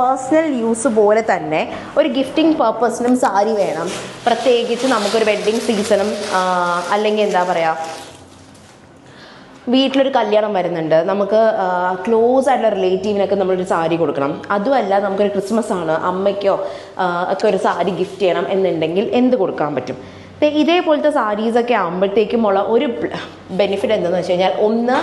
Personal use പോലെ തന്നെ ഒരു ഗിഫ്റ്റിംഗ് പർപ്പസിനും സാരി വേണം. പ്രത്യേകിച്ച് നമുക്കൊരു വെഡ്ഡിങ് സീസണും അല്ലെങ്കിൽ എന്താ പറയുക, വീട്ടിലൊരു കല്യാണം വരുന്നുണ്ട്, നമുക്ക് ക്ലോസ് ആയിട്ടുള്ള റിലേറ്റീവിനൊക്കെ നമ്മളൊരു സാരി കൊടുക്കണം. അതുമല്ല നമുക്കൊരു ക്രിസ്മസ് ആണ്, അമ്മയ്ക്കോ ഒക്കെ ഒരു സാരി ഗിഫ്റ്റ് ചെയ്യണം എന്നുണ്ടെങ്കിൽ എന്ത് കൊടുക്കാൻ പറ്റും? ഇതേപോലത്തെ സാരീസൊക്കെ ആകുമ്പോഴത്തേക്കും ഉള്ള ഒരു ബെനിഫിറ്റ് എന്താണെന്ന് വെച്ച് കഴിഞ്ഞാൽ, ഒന്ന്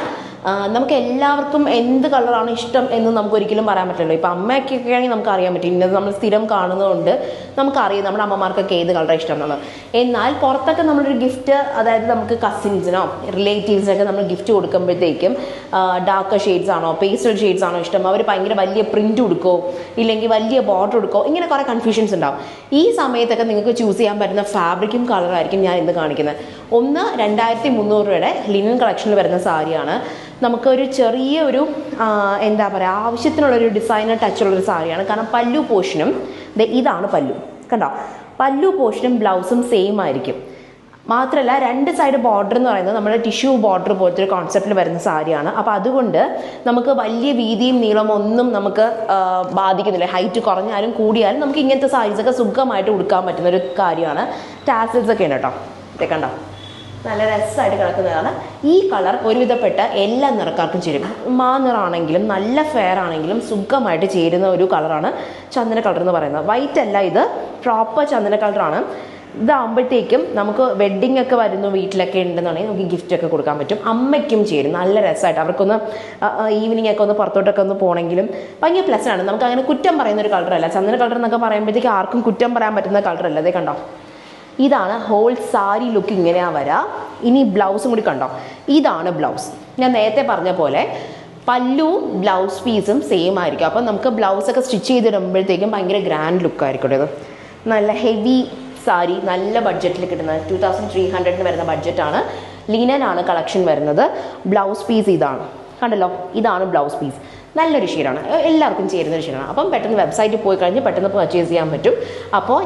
നമുക്ക് എല്ലാവർക്കും എന്ത് കളറാണ് ഇഷ്ടം എന്ന് നമുക്ക് ഒരിക്കലും പറയാൻ പറ്റില്ലല്ലോ. ഇപ്പം അമ്മയ്ക്കൊക്കെ ആണെങ്കിൽ നമുക്ക് അറിയാൻ പറ്റും, ഇന്നത് നമ്മൾ സ്ഥിരം കാണുന്നതുകൊണ്ട് നമുക്കറിയാം നമ്മുടെ അമ്മമാർക്കൊക്കെ ഏത് കളറാണ് ഇഷ്ടം എന്നുള്ളത്. എന്നാൽ പുറത്തൊക്കെ നമ്മളൊരു ഗിഫ്റ്റ്, അതായത് നമുക്ക് കസിൻസിനോ റിലേറ്റീവ്സിനൊക്കെ നമ്മൾ ഗിഫ്റ്റ് കൊടുക്കുമ്പോഴത്തേക്കും ഡാർക്ക് ഷെയ്ഡ്സ് ആണോ പേസ്റ്റൽ ഷെയ്ഡ്സ് ആണോ ഇഷ്ടം, അവർ ഭയങ്കര വലിയ പ്രിൻറ്റ് കൊടുക്കോ ഇല്ലെങ്കിൽ വലിയ ബോർഡർ കൊടുക്കോ, ഇങ്ങനെ കുറേ കൺഫ്യൂഷൻസ് ഉണ്ടാവും. ഈ സമയത്തൊക്കെ നിങ്ങൾക്ക് ചൂസ് ചെയ്യാൻ പറ്റുന്ന ഫാബ്രിക്കും കളറായിരിക്കും ഞാൻ ഇന്ന് കാണിക്കുന്നത്. ഒന്ന് 2300 രൂപയുടെ ലിനൻ കളക്ഷനിൽ വരുന്ന സാരിയാണ്. നമുക്കൊരു ചെറിയൊരു എന്താ പറയുക, ആവശ്യത്തിനുള്ളൊരു ഡിസൈനർ ടച്ചുള്ളൊരു സാരിയാണ്. കാരണം പല്ലു പോർഷനും ഇതാണ് പല്ലു, കണ്ടോ, പല്ലു പോർഷനും ബ്ലൗസും സെയിം ആയിരിക്കും. മാത്രമല്ല രണ്ട് സൈഡ് ബോർഡർ എന്ന് പറയുന്നത് നമ്മുടെ ടിഷ്യൂ ബോർഡർ പോലത്തെ ഒരു കോൺസെപ്റ്റിൽ വരുന്ന സാരിയാണ്. അപ്പോൾ അതുകൊണ്ട് നമുക്ക് വലിയ വീതിയും നീളവും ഒന്നും നമുക്ക് ബാധിക്കുന്നില്ല. ഹൈറ്റ് കുറഞ്ഞാലും കൂടിയാലും നമുക്ക് ഇങ്ങനത്തെ സാരീസൊക്കെ സുഖമായിട്ട് ഉടുക്കാൻ പറ്റുന്ന ഒരു കാര്യമാണ്. ടാസൽസ് ഒക്കെ ഉണ്ട് കേട്ടോ, ഇതൊക്കെ കണ്ടോ, നല്ല രസമായിട്ട് കിടക്കുന്നതാണ്. ഈ കളർ ഒരുവിധപ്പെട്ട എല്ലാ നിറക്കാർക്കും ചേരും. നിറാണെങ്കിലും നല്ല ഫെയർ ആണെങ്കിലും സുഖമായിട്ട് ചേരുന്ന ഒരു കളറാണ് ചന്ദന കളർ എന്ന് പറയുന്നത്. വൈറ്റ് അല്ല, ഇത് പ്രോപ്പർ ചന്ദന കളറാണ്. ഇതാകുമ്പോഴത്തേക്കും നമുക്ക് വെഡ്ഡിങ് ഒക്കെ വരുന്നു, വീട്ടിലൊക്കെ ഉണ്ടെന്നുണ്ടെങ്കിൽ നമുക്ക് ഗിഫ്റ്റൊക്കെ കൊടുക്കാൻ പറ്റും. അമ്മയ്ക്കും ചേരും, നല്ല രസമായിട്ട് അവർക്കൊന്ന് ഈവനിങ് ഒക്കെ ഒന്ന് പുറത്തോട്ടൊക്കെ ഒന്ന് പോകണമെങ്കിലും ഭയങ്കര പ്ലസ് ആണ്. നമുക്ക് അങ്ങനെ കുറ്റം പറയുന്ന ഒരു കളറല്ല. ചന്ദന കളർ എന്നൊക്കെ പറയുമ്പോഴത്തേക്ക് ആർക്കും കുറ്റം പറയാൻ പറ്റുന്ന കളറല്ല. അതേ കണ്ടോ, ഇതാണ് ഹോൾ സാരി ലുക്ക്, ഇങ്ങനെയാണ് വരാം. ഇനി ബ്ലൗസും കൂടി കണ്ടോ, ഇതാണ് ബ്ലൗസ്. ഞാൻ നേരത്തെ പറഞ്ഞ പോലെ പല്ലുവും ബ്ലൗസ് പീസും സെയിം ആയിരിക്കും. അപ്പം നമുക്ക് ബ്ലൗസൊക്കെ സ്റ്റിച്ച് ചെയ്തിടുമ്പോഴത്തേക്കും ഭയങ്കര ഗ്രാൻഡ് ലുക്കായിരിക്കും. ഇത് നല്ല ഹെവി സാരി, നല്ല ബഡ്ജറ്റിൽ കിട്ടുന്നത് 2300 വരുന്ന ബഡ്ജറ്റാണ്. ലിനനാണ് കളക്ഷൻ വരുന്നത്. ബ്ലൗസ് പീസ് ഇതാണ്, കണ്ടല്ലോ, ഇതാണ് ബ്ലൗസ് പീസ്. നല്ലൊരു ഷെയ്ഡാണ്, എല്ലാവർക്കും ചേരുന്നൊരു ഷെയ്ഡാണ്. അപ്പം പെട്ടെന്ന് വെബ്സൈറ്റിൽ പോയി കഴിഞ്ഞ് പെട്ടെന്ന് പർച്ചേസ് ചെയ്യാൻ പറ്റും. അപ്പോൾ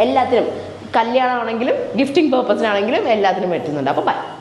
എല്ലാത്തിനും, കല്യാണമാണെങ്കിലും ഗിഫ്റ്റിംഗ് പർപ്പസിനാണെങ്കിലും എല്ലാത്തിനും പറ്റുന്നുണ്ട്. അപ്പോൾ ബൈ.